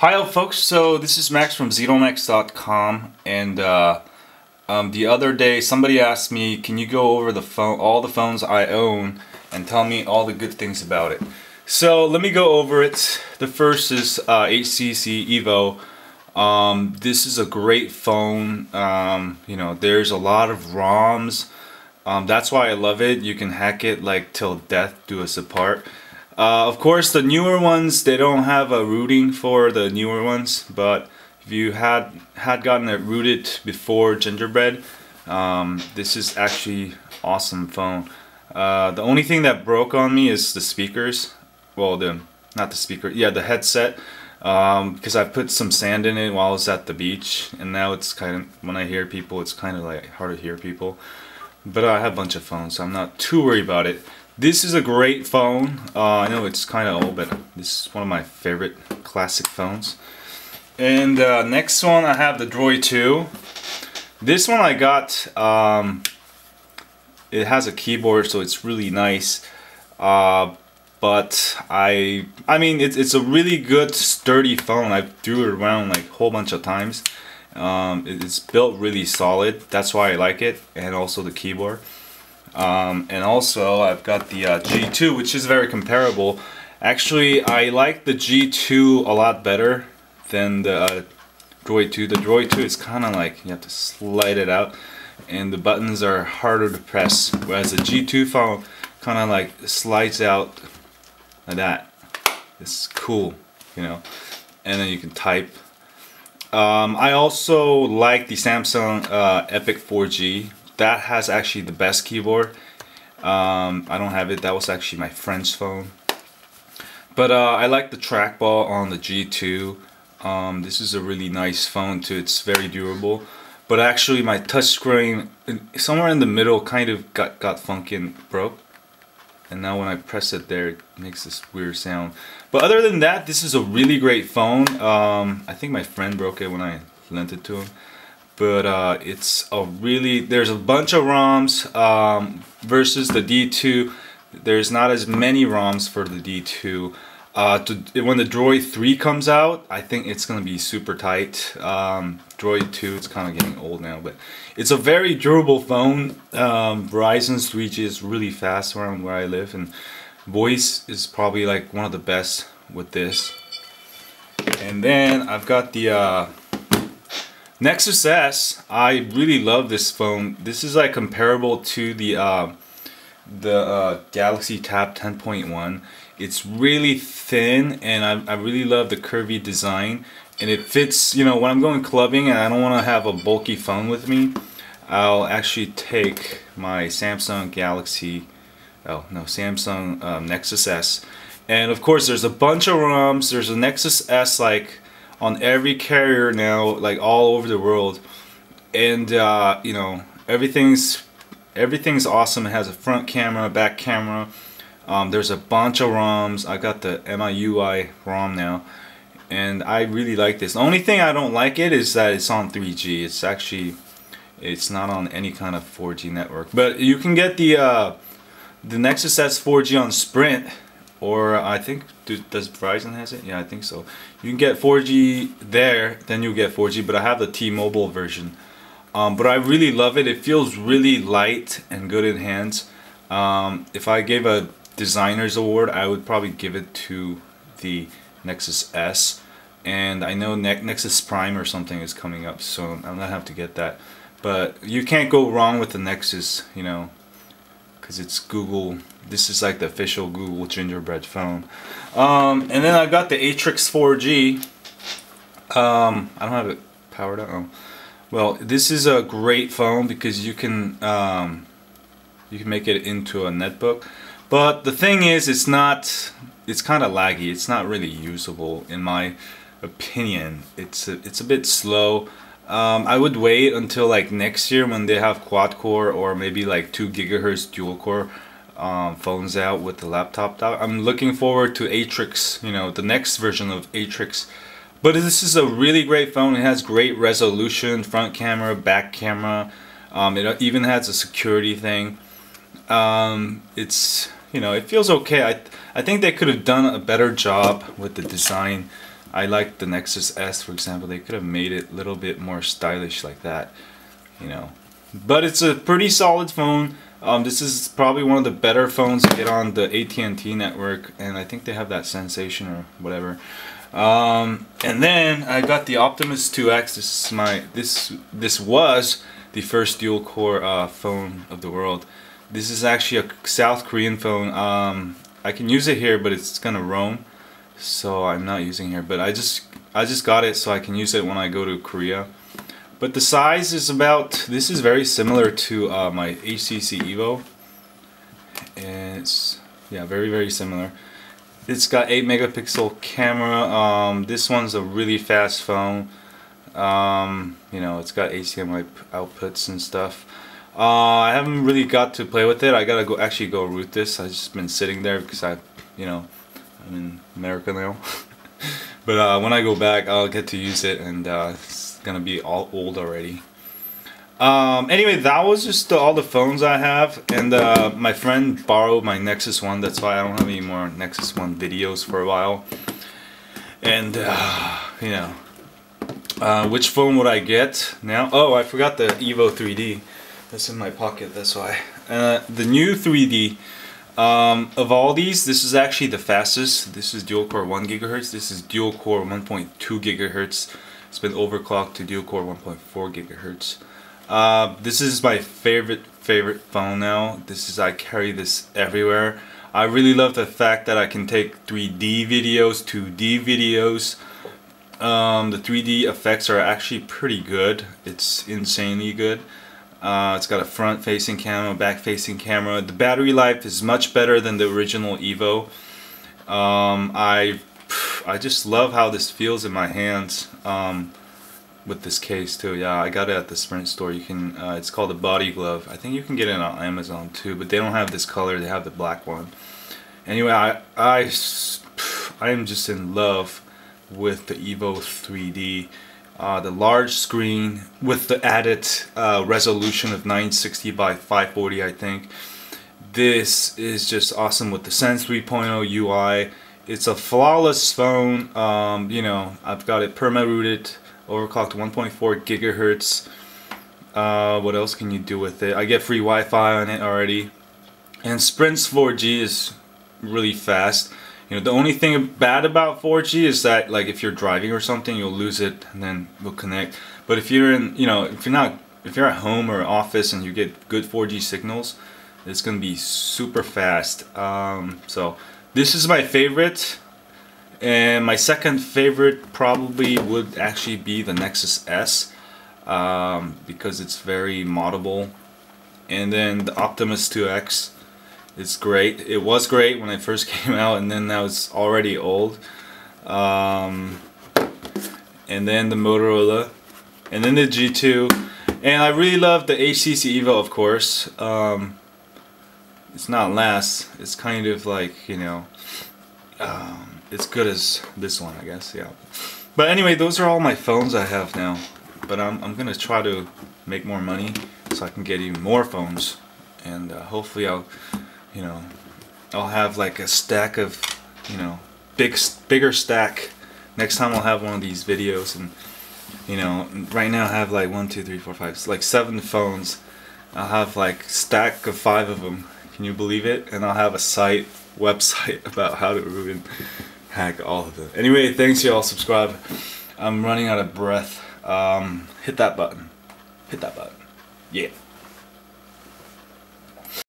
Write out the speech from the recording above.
Hi folks, so this is Max from ZeroMax.com, and the other day somebody asked me, can you go over all the phones I own and tell me all the good things about it. So let me go over it. The first is HTC EVO. This is a great phone. You know, there's a lot of ROMs. That's why I love it. You can hack it like till death do us apart. Of course, the newer ones, they don't have a rooting for the newer ones, but if you had gotten it rooted before Gingerbread, this is actually awesome phone. The only thing that broke on me is the speakers. Well, not the speaker, yeah, the headset. Because I put some sand in it while I was at the beach, and now it's kind of, when I hear people, it's kind of like hard to hear people. But I have a bunch of phones, so I'm not too worried about it. This is a great phone. I know it's kind of old, but this is one of my favorite classic phones. And next one, I have the Droid 2. This one I got, it has a keyboard, so it's really nice. But I mean, it's a really good, sturdy phone. I threw it around like a whole bunch of times. It's built really solid. That's why I like it, and also the keyboard. And also I've got the G2, which is very comparable. Actually, I like the G2 a lot better than the Droid 2. The Droid 2 is kind of like you have to slide it out, and the buttons are harder to press, whereas the G2 phone kind of like slides out like that. It's cool, you know, and then you can type. I also like the Samsung Epic 4G. That has actually the best keyboard. I don't have it. That was actually my friend's phone. But I like the trackball on the G2. This is a really nice phone too. It's very durable. But actually my touchscreen, somewhere in the middle, kind of got funky and broke. And now when I press it there, it makes this weird sound. But other than that, this is a really great phone. I think my friend broke it when I lent it to him. But it's a really, there's a bunch of ROMs versus the D2. There's not as many ROMs for the D2. When the Droid 3 comes out, I think it's going to be super tight. Droid 2, it's kind of getting old now, but it's a very durable phone. Verizon's 3G is really fast around where I live, and voice is probably like one of the best with this. And then I've got the Nexus S. I really love this phone. This is like comparable to the Galaxy Tab 10.1. It's really thin, and I really love the curvy design, and it fits, you know, when I'm going clubbing and I don't want to have a bulky phone with me, I'll actually take my Samsung Nexus S. And of course there's a bunch of ROMs. There's a Nexus S like on every carrier now, like all over the world, and you know, everything's awesome. It has a front camera, back camera. There's a bunch of ROMs. I got the MIUI ROM now, and I really like this. The only thing I don't like it is that it's on 3G. It's not on any kind of 4G network. But you can get the Nexus S 4G on Sprint, or I think, does Verizon has it? Yeah, I think so. You can get 4G there, then you'll get 4G, but I have the T-Mobile version. But I really love it. It feels really light and good in hands. If I gave a designer's award, I would probably give it to the Nexus S. And I know Nexus Prime or something is coming up soon. I'm gonna have to get that. But you can't go wrong with the Nexus, you know, because it's Google. This is like the official Google Gingerbread phone. And then I got the Atrix 4G. I don't have it powered up. Oh. Well, this is a great phone because you can make it into a netbook. But the thing is, it's kind of laggy. It's not really usable in my opinion. It's a bit slow. I would wait until like next year when they have quad core or maybe like 2 GHz dual core phones out with the laptop. I'm looking forward to Atrix, you know, the next version of Atrix. But this is a really great phone. It has great resolution, front camera, back camera. It even has a security thing. It's, you know, it feels okay. I think they could have done a better job with the design. I like the Nexus S, for example. They could have made it a little bit more stylish like that, you know. But it's a pretty solid phone. This is probably one of the better phones to get on the AT&T network, and I think they have that Sensation or whatever. And then I got the Optimus 2X. This was the first dual core phone of the world. This is actually a South Korean phone. I can use it here, but it's gonna roam, so I'm not using here. But I just got it so I can use it when I go to Korea. But the size is about, this is very similar to my HTC EVO, and it's, yeah, very similar. It's got 8 megapixel camera. This one's a really fast phone. You know, it's got HDMI outputs and stuff. I haven't really got to play with it. I gotta actually go root this. I've just been sitting there because you know, I'm in America now. But when I go back, I'll get to use it, and it's gonna be all old already. Anyway, that was just all the phones I have, and my friend borrowed my Nexus 1. That's why I don't have any more Nexus 1 videos for a while. And you know, which phone would I get now? Oh, I forgot the EVO 3D. That's in my pocket, that's why. The new 3D, of all these, this is actually the fastest. This is dual core 1 gigahertz. This is dual core 1.2 gigahertz. It's been overclocked to dual core 1.4 gigahertz. This is my favorite phone now. I carry this everywhere. I really love the fact that I can take 3D videos, 2D videos. The 3D effects are actually pretty good. It's insanely good. It's got a front-facing camera, back-facing camera. The battery life is much better than the original EVO. I just love how this feels in my hands. With this case too. Yeah, I got it at the Sprint store. You can it's called a body glove. I think you can get it on Amazon too, but they don't have this color. They have the black one. Anyway, I am just in love with the EVO 3D. The large screen with the added resolution of 960 by 540, I think. This is just awesome with the Sense 3.0 UI. It's a flawless phone. You know, I've got it perma-rooted, overclocked 1.4 gigahertz. What else can you do with it? I get free Wi-Fi on it already. And Sprint's 4G is really fast. You know, the only thing bad about 4G is that, like, if you're driving or something, you'll lose it and then it'll connect. But if you're in, you know, if you're at home or office and you get good 4G signals, it's gonna be super fast. So this is my favorite, and my second favorite probably would actually be the Nexus S, because it's very moddable. And then the Optimus 2X. It's great. It was great when it first came out, and then now it's already old. And then the Motorola, and then the G2, and I really love the HTC EVO, of course. It's not last. It's kind of like, you know, it's good as this one, I guess. Yeah. But anyway, those are all my phones I have now. But I'm gonna try to make more money so I can get even more phones, and hopefully I'll have like a stack of, you know, bigger stack next time I'll have one of these videos. And you know, right now I have like 1, 2, 3, 4, 5, like 7 phones. I'll have like stack of 5 of them. Can you believe it? And I'll have a website about how to ruin, hack all of them. Anyway, thanks y'all. Subscribe. I'm running out of breath. Hit that button. Hit that button. Yeah.